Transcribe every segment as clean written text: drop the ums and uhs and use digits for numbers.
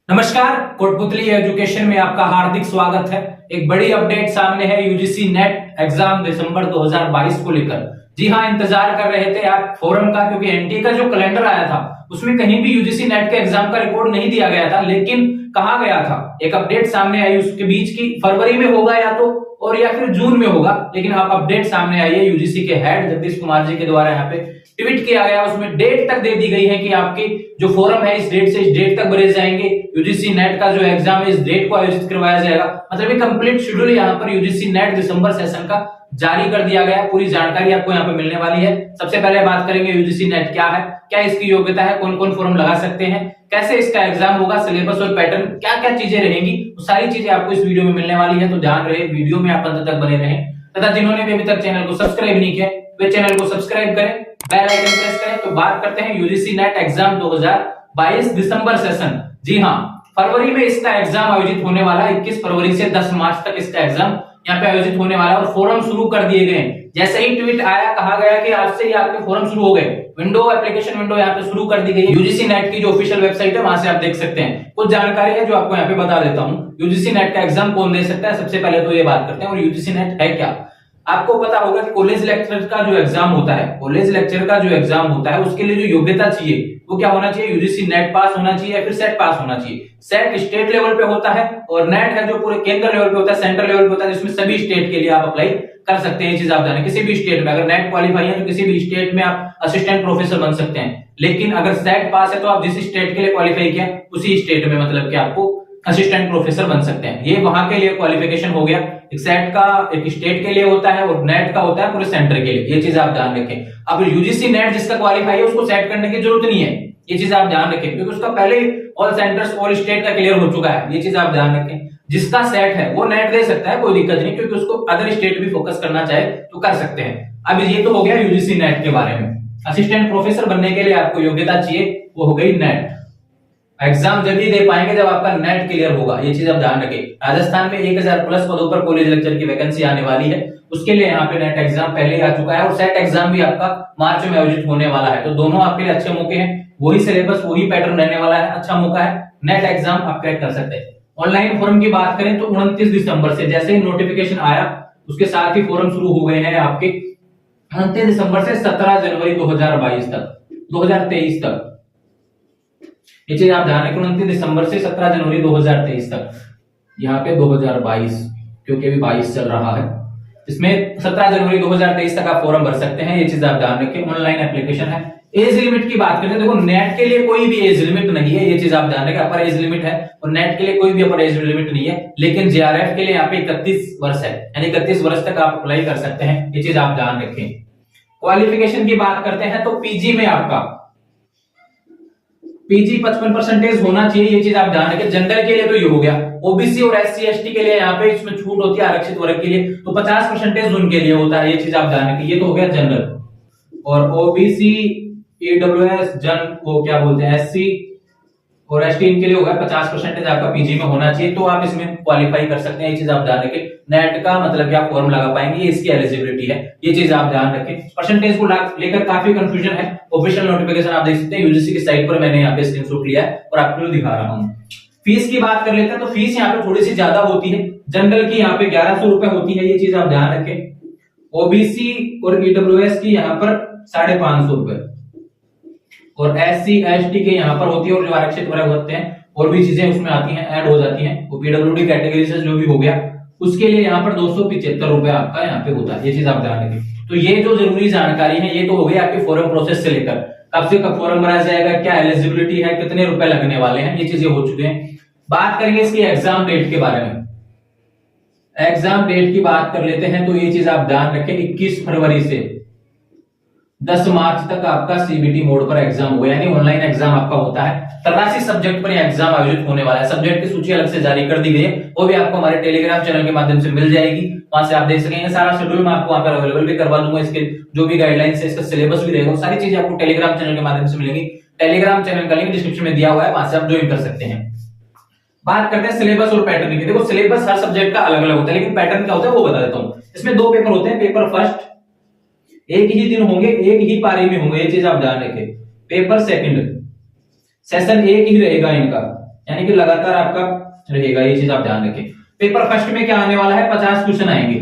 नमस्कार, कोटपुतली एजुकेशन में आपका हार्दिक स्वागत है। एक बड़ी अपडेट सामने है यूजीसी नेट एग्जाम दिसंबर 2022 को लेकर। जी हां, इंतजार कर रहे थे आप फोरम का, क्योंकि एनटीए का जो कैलेंडर आया था उसमें कहीं भी यूजीसी नेट के एग्जाम का रिकॉर्ड नहीं दिया गया था, लेकिन कहा गया था, एक अपडेट सामने आई उसके बीच की फरवरी में होगा या तो और या फिर जून में होगा। लेकिन अब अपडेट सामने आई है, यूजीसी के हेड जगदीश कुमार जी के द्वारा यहाँ पे ट्वीट किया गया, उसमें डेट तक दे दी गई है कि आपकी जो फोरम है इस डेट से इस डेट तक भरे जाएंगे, यूजीसी नेट का जो एग्जाम है इस डेट को आयोजित करवाया जाएगा। मतलब ये कंप्लीट शेड्यूल यहाँ पर यूजीसी नेट दिसंबर सेशन का जारी कर दिया गया है। पूरी जानकारी आपको यहाँ पे मिलने वाली है। सबसे पहले बात करेंगे यूजीसी नेट क्या है, क्या इसकी योग्यता है, कौन कौन फॉर्म लगा सकते हैं, कैसे इसका एग्जाम होगा, सिलेबस और पैटर्न, क्या क्या चीजें रहेंगी, वो सारी चीजें आपको इस वीडियो में मिलने वाली है। तो ध्यान रहे, वीडियो में आप अंत तक बने रहें, तथा जिन्होंने भी अभी तक चैनल को सब्सक्राइब नहीं किया वे चैनल को सब्सक्राइब करें, बेल आइकन प्रेस करें। तो बात करते हैं यूजीसी नेट एग्जाम 2022 दिसंबर सेशन। जी हाँ, फरवरी में इसका एग्जाम आयोजित होने वाला है। 21 फरवरी से 10 मार्च तक इसका एग्जाम यहाँ पे आयोजित होने वाला है और फॉर्म शुरू कर दिए गए। जैसे ही ट्वीट आया, कहा गया कि आज से ही आपके फॉर्म शुरू हो गए। विंडो एप्लीकेशन विंडो यहाँ पे शुरू कर दी गई है। यूजीसी नेट की जो ऑफिशियल वेबसाइट है वहां से आप देख सकते हैं। कुछ जानकारी है जो आपको यहाँ पे बता देता हूँ। यूजीसी नेट का एग्जाम कौन दे सकता है, सबसे पहले तो ये बात करते हैं। और यूजीसी नेट है क्या, आपको पता होगा कि कॉलेज लेक्चरर का जो एग्जाम होता है, कॉलेज लेक्चर का जो एग्जाम होता है उसके लिए जो योग्यता चाहिए वो क्या होना चाहिए, यूजीसी नेट पास होना चाहिए या फिर सेट पास होना चाहिए। सेट स्टेट लेवल पे होता है और नेट है जो पूरे केंद्र लेवल पे होता है, सेंट्रल लेवल पे होता है, जिसमें सभी स्टेट के लिए आप अप्लाई कर सकते हैं। ये चीज आप जाने, किसी भी स्टेट में अगर नेट क्वालिफाई है तो किसी भी स्टेट में आप असिस्टेंट प्रोफेसर बन सकते हैं। लेकिन अगर सेट पास है तो आप जिस स्टेट के लिए क्वालिफाई किया उसी स्टेट में मतलब कि आपको असिस्टेंट प्रोफेसर बन सकते हैं। ये वहां के लिए क्वालिफिकेशन हो गया। एक सेट का एक स्टेट के लिए होता है और नेट का होता है पूरे सेंटर के लिए। ये चीज आप ध्यान रखें। अब यूजीसी नेट जिसका क्वालिफाई है उसको सेट करने की जरूरत नहीं है, ये चीज आप ध्यान रखें, क्योंकि उसका पहले ऑल सेंटर्स ऑल स्टेट का क्लियर हो चुका है। ये चीज आप ध्यान रखें। जिसका सेट है वो नेट दे सकता है, कोई दिक्कत नहीं, क्योंकि उसको अदर स्टेट भी फोकस करना चाहे तो कर सकते हैं। अब ये तो हो गया यूजीसी नेट के बारे में। असिस्टेंट प्रोफेसर बनने के लिए आपको योग्यता चाहिए, वो हो गई नेट। एग्जाम जब ही दे पाएंगे जब आपका नेट क्लियर होगा, ये चीज आप ध्यान रखें। राजस्थान में 1000 प्लस पदों पर कॉलेज लेक्चर की वैकेंसी आने वाली है, उसके लिए यहाँ पे नेट एग्जाम पहले ही आ चुका है और सेट एग्जाम भी आपका मार्च में आयोजित होने वाला है। तो दोनों आपके लिए अच्छे मौके हैं, वही सिलेबस वही पैटर्न रहने वाला है, अच्छा मौका है, नेट एग्जाम आप क्रैक कर सकते हैं। ऑनलाइन फॉर्म की बात करें तो 29 दिसंबर से जैसे ही नोटिफिकेशन आया उसके साथ ही फॉर्म शुरू हो गए हैं आपके। 29 दिसंबर से 17 जनवरी 2022 तक 2023 तक, ये चीज आप ध्यान रखें। 29 दिसंबर से 17 जनवरी 2023 तक, यहाँ पे 2022 क्योंकि अभी 22 चल रहा है, इसमें 17 जनवरी 2023 तक आप फॉर्म भर सकते हैं। ये चीज आप ध्यान रखें। ऑनलाइन एप्लीकेशन है। एज लिमिट की बात करें, देखो नेट के लिए कोई भी एज लिमिट नहीं है, ये चीज आप ध्यान रखें। अपर एज लिमिट है और नेट के लिए कोई भी अपर एज लिमिट नहीं है, लेकिन जेआरएफ के लिए यहाँ पे 31 वर्ष है, यानी 31 वर्ष तक आप अप्लाई कर सकते हैं। ये चीज आप ध्यान रखें। क्वालिफिकेशन की बात करते हैं तो पीजी में आपका पीजी 55% होना चाहिए, ये चीज आप ध्यान रखें। जनरल के लिए तो ये हो गया। ओबीसी और एससी एसटी के लिए यहाँ पे इसमें छूट होती है, आरक्षित वर्ग के लिए तो 50% उनके लिए होता है, ये चीज आप ध्यान रखें। ये तो हो गया जनरल। और ओबीसी ईडब्ल्यूएस जन वो क्या बोलते हैं एससी और एसटी इनके लिए होगा 50% आपका पीजी में होना चाहिए, तो आप इसमें क्वालिफाई कर सकते हैं। ये चीज आप ध्यान रखें। नेट का मतलब कि आप फॉर्म लगा पाएंगे, ये इसकी एलिजिबिलिटी है, ये चीज आप ध्यान रखें। परसेंटेज को लेकर काफी कंफ्यूजन है। ऑफिशियल नोटिफिकेशन आप देख सकते हैं यूजीसी की साइट पर, मैंने यहाँ पे स्क्रीनशॉट लिया है और आपको दिखा रहा हूँ। फीस की बात कर लेते हैं तो फीस यहाँ पे थोड़ी सी ज्यादा होती है। जनरल की यहाँ पे 1100 रुपए होती है, ये चीज आप ध्यान रखें। ओबीसी और ईडब्ल्यूएस की यहाँ पर 550 रुपए और एससी एसटी के यहाँ पर होती है, और जो आरक्षित वर्ग होते हैं और भी चीजें उसमें आती हैं, ऐड हो जाती हैं। वो पीडब्ल्यूडी कैटेगरी से जो भी हो गया उसके लिए यहाँ पर 275 रुपए आपका यहाँ पे होता है, ये चीज आप ध्यान रखें। तो ये जो जरूरी जानकारी है ये तो हो गई आपके फॉर्म प्रोसेस से लेकर कब से कब फॉर्म भरा जाएगा, क्या एलिजिबिलिटी है, कितने रुपए लगने वाले हैं, ये चीजें हो चुके हैं। बात करेंगे इसकी एग्जाम डेट के बारे में। एग्जाम डेट की बात कर लेते हैं तो ये चीज आप ध्यान रखें। 21 फरवरी से 10 मार्च तक आपका सीबीटी मोड पर एग्जाम होगा, यानी ऑनलाइन एग्जाम आपका होता है। 83 सब्जेक्ट पर एग्जाम आयोजित होने वाला है। सब्जेक्ट की सूची अलग से जारी कर दी गई है, वो भी आपको हमारे टेलीग्राम चैनल के माध्यम से मिल जाएगी, वहां से आप देख सकेंगे। सारा शेड्यूल मैं आपको वहां पर अवेलेबल भी करवा दूंगा, इसके जो भी गाइडलाइंस है, इसका सिलेबस भी रहेगा, सारी चीजें आपको टेलीग्राम चैनल के माध्यम से मिलेंगी। टेलीग्राम चैनल का लिंक डिस्क्रिप्शन में दिया हुआ है, वहां से आप ज्वाइन कर सकते हैं। बात करते हैं सिलेबस और पैटर्न की। देखो सिलेबस हर सब्जेक्ट का अलग अलग होता है, लेकिन पैटर्न क्या होता है वो बता देता हूँ। इसमें 2 पेपर होते हैं। पेपर फर्स्ट एक ही दिन होंगे, एक ही पारी में होंगे, ये चीज आप ध्यान रखें। पेपर सेकंड सेशन एक ही रहेगा इनका, यानी कि लगातार आपका रहेगा, ये चीज आप ध्यान रखें। पेपर फर्स्ट में क्या आने वाला है, 50 क्वेश्चन आएंगे,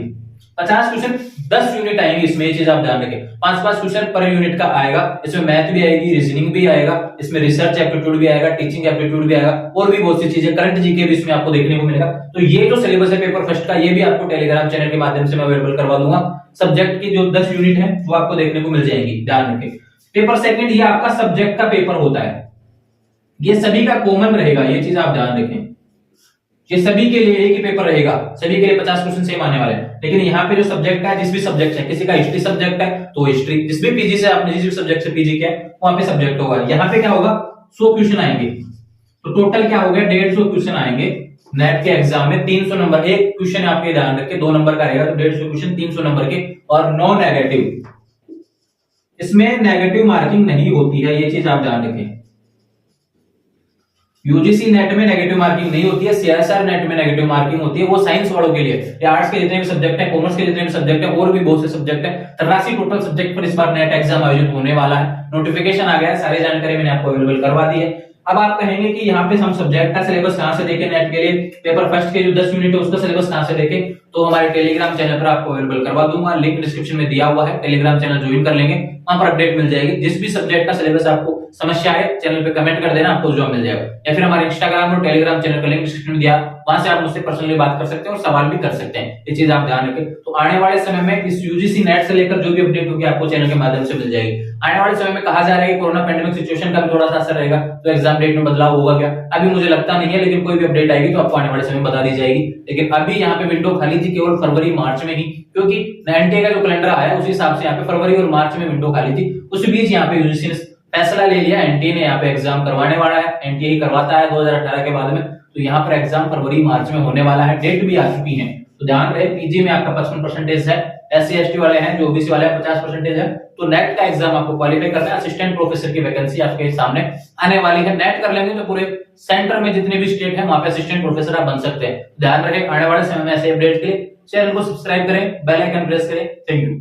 50 क्वेश्चन 10 यूनिट आएंगे इसमें, ये चीज आप ध्यान रखें। 5-5 क्वेश्चन पर यूनिट का आएगा, इसमें मैथ भी आएगी, रीजनिंग भी आएगा, इसमें रिसर्च एप्टीट्यूड भी आएगा, टीचिंग एप्टीट्यूड भी आएगा, और भी बहुत सी चीजें, करंट जीके भी इसमें आपको देखने को मिलेगा। तो ये जो सिलेबस है पेपर फर्स्ट का, ये भी आपको टेलीग्राम चैनल के माध्यम से मैं अवेलेबल करवा दूंगा। सब्जेक्ट की जो 10 यूनिट है वो आपको देखने को मिल जाएंगी, ध्यान रखें। पेपर सेकंड ये आपका सब्जेक्ट का पेपर होता है, ये सभी का कॉमन रहेगा, ये चीज आप ध्यान रखें। ये सभी के लिए एक ही पेपर रहेगा, सभी के लिए 50 क्वेश्चन सेम आने वाले हैं। लेकिन यहाँ पे जो सब्जेक्ट है, जिस भी सब्जेक्ट है, किसी का हिस्ट्री सब्जेक्ट है तो हिस्ट्री, जिस भी पीजी से आपने जिस भी सब्जेक्ट से पीजी किया है वहां पे सब्जेक्ट होगा। यहाँ पे क्या होगा, 100 क्वेश्चन आएंगे, तो टोटल क्या हो गया, 150 क्वेश्चन आएंगे नेट के एग्जाम में। 300 नंबर, एक क्वेश्चन आपके ध्यान रखें 2 नंबर का रहेगा, तो 150 क्वेश्चन 300 नंबर के, और नो नेगेटिव, इसमें नेगेटिव मार्किंग नहीं होती है, ये चीज आप ध्यान रखें। यूजीसी नेट में नेगेटिव मार्किंग नहीं होती है, सीएसआर नेट में नेगेटिव मार्किंग होती है, वो साइंस वालों के लिए, या आर्ट्स के जितने भी सब्जेक्ट है, कॉमर्स के जितने भी सब्जेक्ट है, और भी बहुत से सब्जेक्ट है। 83 टोटल सब्जेक्ट पर इस बार नेट एग्जाम आयोजित होने वाला है। नोटिफिकेशन आ गया है, सारी जानकारी मैंने आपको अवेलेबल करवा दी है। अब आप कहेंगे कि यहाँ पे हम सब्जेक्ट का सिलेबस कहां से देखें नेट के लिए, पेपर फर्स्ट के जो 10 यूनिट है उसका सिलेबस कहां से देखें, तो हमारे टेलीग्राम चैनल पर आपको अवेलेबल करवा दूंगा, लिंक डिस्क्रिप्शन में दिया हुआ है, टेलीग्राम चैनल ज्वाइन कर लेंगे, वहां पर अपडेट मिल जाएगी। जिस भी सब्जेक्ट का सिलेबस आपको समस्या है चैनल पे कमेंट कर देना, आपको जवाब मिल जाएगा। या फिर हमारे इंस्टाग्राम और टेलीग्राम चैनल का लिंक डिस्क्रिप्शन में दिया, वहां से आप मुझसे पर्सनली बात कर सकते हैं और सवाल भी कर सकते हैं, ये चीज आप ध्यान रखें। तो आने वाले समय में इस यूजीसी नेट से लेकर जो भी अपडेट होगी आपको चैनल के माध्यम से मिल जाएगी। आने वाले समय में कहा जा रहा है कि कोरोना पैंडेमिक सिचुएशन का भी थोड़ा सा असर रहेगा, तो एग्जाम डेट में बदलाव होगा क्या, अभी मुझे लगता नहीं है, लेकिन कोई भी अपडेट आएगी तो आपको आने वाले समय में बता दी जाएगी। लेकिन अभी यहाँ पे विंडो खाली थी केवल फरवरी मार्च में ही, क्योंकि एनटीए का जो कैलेंडर आया उस हिसाब से यहाँ पे फरवरी और मार्च में विंडो खाली थी। उस बीच यहाँ पे यूजीसी ने फैसला ले लिया, एनटीए ने यहाँ पे एग्जाम करवाने वाला है, एनटीए ही करवाता है 2018 के बाद में, तो यहाँ पर एग्जाम फरवरी मार्च में होने वाला है, डेट भी आ चुकी है। तो ध्यान रहे, पीजी में आपका 55% है, एससी एसटी वाले हैं, जो ओबीसी वाले हैं 50% है, तो नेट का एग्जाम आपको क्वालिफाई करना है। असिस्टेंट प्रोफेसर की वैकेंसी आपके सामने आने वाली है, नेट कर लेंगे तो पूरे सेंटर में जितने भी स्टेट है वहां पे असिस्टेंट प्रोफेसर आप बन सकते हैं। ध्यान रखें, आने वाले समय में ऐसे अपडेट के लिए चैनल को सब्सक्राइब करें, बेल आइकन प्रेस करें। Thank you.